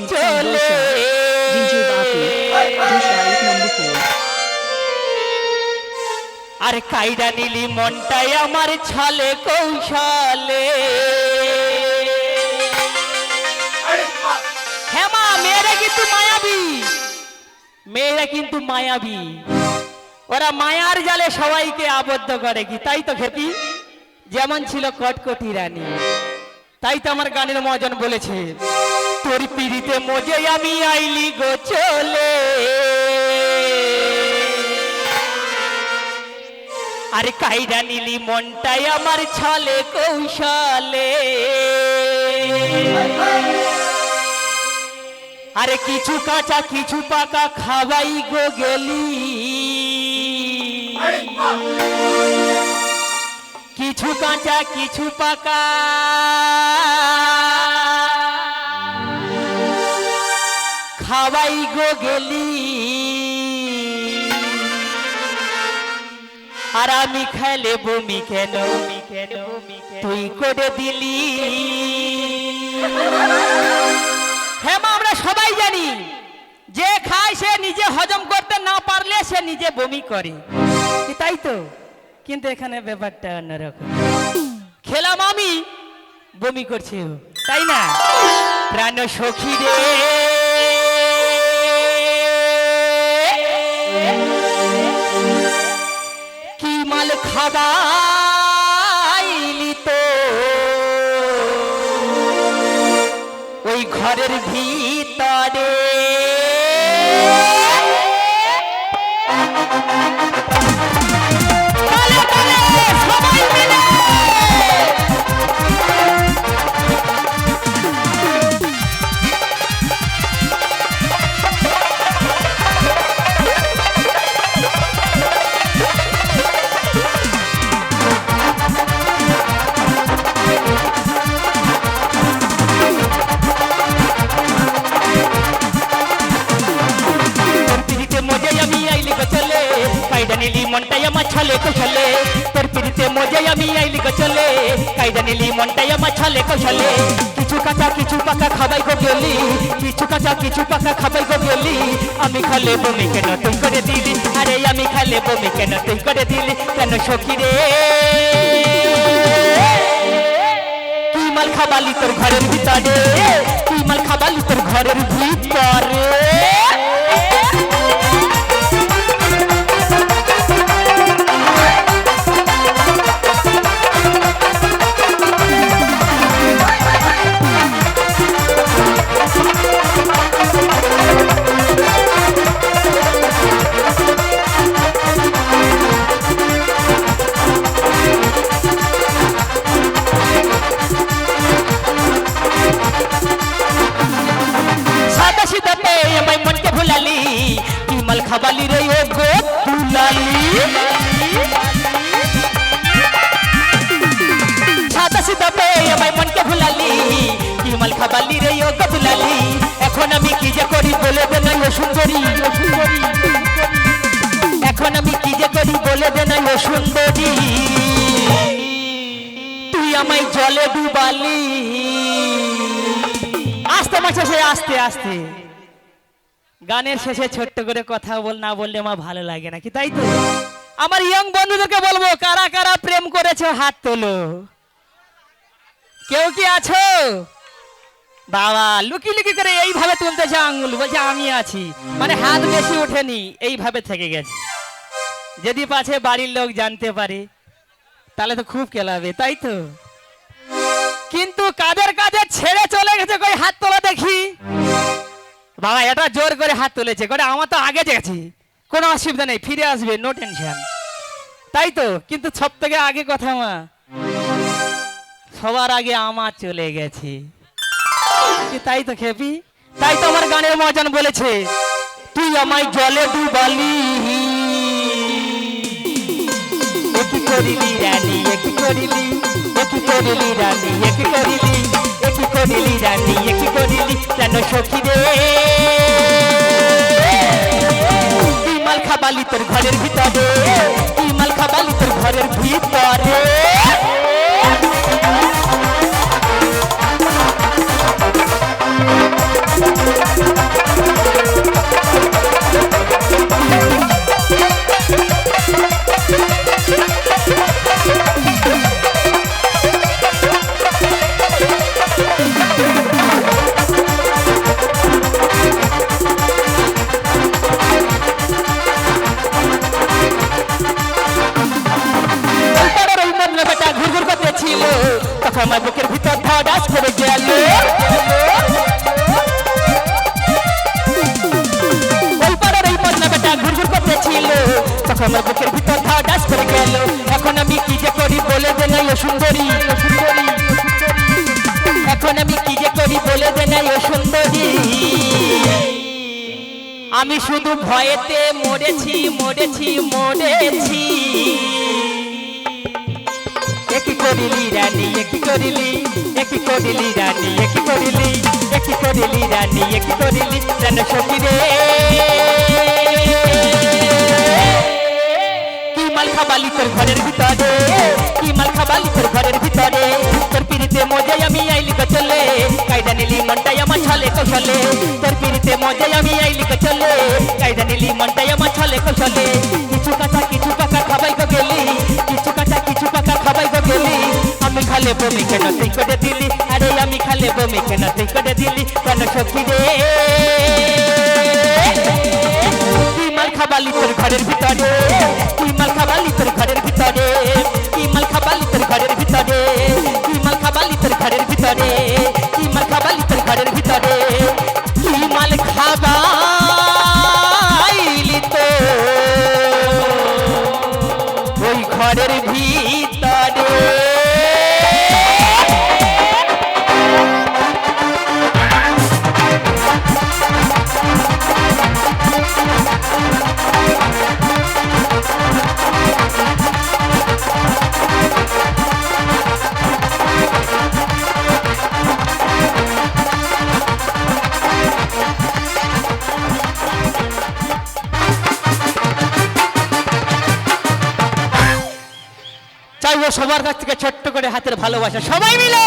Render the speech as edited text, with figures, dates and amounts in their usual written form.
চলে DJ Baku, Dish Light number 4. আর কাইডা নিলি মনটাই আমার ছলে কৌশলে হ্যাঁ মা মেয়েরা কিন্তু মায়াবী মেয়েরা কিন্তু মায়াবী ওরা মায়ার জালে সবাইকে আবদ্ধ করে কি তাই তো খেপি যেমন ছিল কটকটি রানী তাই তো আমার গানের মজন বলেছে তোর পিড়িতে মজে আমি আইলি গো চলে আরে কাইরা নিলি মনটাই আমার ছলে কৌশলে আরে কিছু কাঁচা কিছু পাকা খাওয়াই গো গেলি কিছু কাঁচা কিছু পাকা খাওয়াই গো গেলি আর আমি খেলে বমি কেন তুই করে দিলি হ্যাঁ আমরা সবাই জানি যে খায় সে নিজে হজম করতে না পারলে সে নিজে বমি করে তাই তো কিন্তু এখানে ব্যাপারটা অন্যরকম খেলাম আমি বমি করছি তাই না প্রাণ সখী রে কি মাল খাবাইলি তো ওই ঘরের ভিতরে সবাই মিলে নিলি মনটাই আমার ছলে কৌশলে তোর পিড়িতে মজে আমি আইলি গো চলে কাইদা নিলি মনটাই আমার ছলে কৌশলে কিছু কাঁচা কিছু পাকা খাবাই গো গেলি কিছু কাঁচা কিছু পাকা খাবাই গো গেলি আমি খালে বমি কেন তুই করে দিলি আরে আমি খালে বমি কেন তুই করে দিলি কেন সখী রে কি মাল খাবালি তোর ঘরের ভিতরে কি মাল খাবালি তোর ঘরের ভিতরে খাবালি রে ও গো দুলালি সাদা সিধা পেয়ে আমায় মনকে ভুলালি কি মাল খাবালি রে ও গো দুলালি এখন আমি কি যে করি বলে দে না ও সুন্দরী এখন আমি কি যে করি বলে দে না ও সুন্দরী তুই আমায় জলে ডুবালি আস্তে মাসে আস্তে আস্তে গানের শেষে ছোট্ট করে কথা না বললে আমার ভালো লাগে না কি তাই তো আমার ইয়ং বন্ধুদেরকে বলবো কারা কারা প্রেম করেছো হাত তোলো কেউ কি আছো বাবা লুকি লুকি করে এইভাবে তুলতেছে আঙ্গুল বলছে আমি আছি মানে হাত বেশি ওঠেনি এইভাবে থেকে গেছে যদি পাছে বাড়ির লোক জানতে পারে তাহলে তো খুব কেলাবে তাই তো কিন্তু কাদের কাদের ছেড়ে চলে গেছে কই হাত তোলা দেখি বাবা এটা জোর করে হাত তুলেছে করে আমার তো আগে গেছি কোনো অসুবিধা নেই ফিরে আসবে নো টেনশন তাই তো কিন্তু সব থেকে আগে কথা মা সবার আগে আমার চলে গেছে তাই তো খেপি তাই তো আমার গানের মজন বলেছে তুই আমায় জলে ডুবালি কি করিলি রানী কি করিলি কি করিলি রানী কি করিলি কি করিলি রানী কি করিলি কেন সখী রে কি মাল খাবালি তোর ঘরের ভিতরে কি মাল খাবালি তোর ঘরের ভিতরে আমি শুধু ভয়েতে মরেছি মরেছি মরেছি একই করিলি রানী একই করিলি একই করিলি রানী একই করিলি একই করিলি রানী একই করিলি যেন সখী রে কি মাল খাবালি তোর ঘরের ভিতরে কি মাল খাবালি তোর ঘরের ভিতরে তোর পিড়িতে মজে আমি আইলি চলে কায়দা নিলি মনটাই আমার ছলে কৌশলে তোর পিড়িতে মজে আমি আইলি চলে কায়দা নিলি মনটাই আমার ছলে কৌশলে কিছু কাঁচা কিছু পাকা খাবাই গো গেলি কিছু কাঁচা কিছু পাকা খাবাই গো গেলি আমি খালে বমি কেন তুই করে দিলি আরে আমি খালে বমি কেন তুই করে দিলি কেন সখী রে কি মাল খাবালি তোর ঘরের ভিতরে কি মাল খাবালি তোর ঘরের ভিতরে কি মাল খাবালি তোর ঘরের ভিতরে কি মাল খাবালি তোর ঘরের ভিতরে কি মাল খাবালি তোর ঘরের ভিতরে কি মাল খাবাইলি তো ওই ঘরের ভিতরে চাইবো সবার কাছ থেকে ছোট্ট করে হাতের ভালোবাসা সবাই মিলে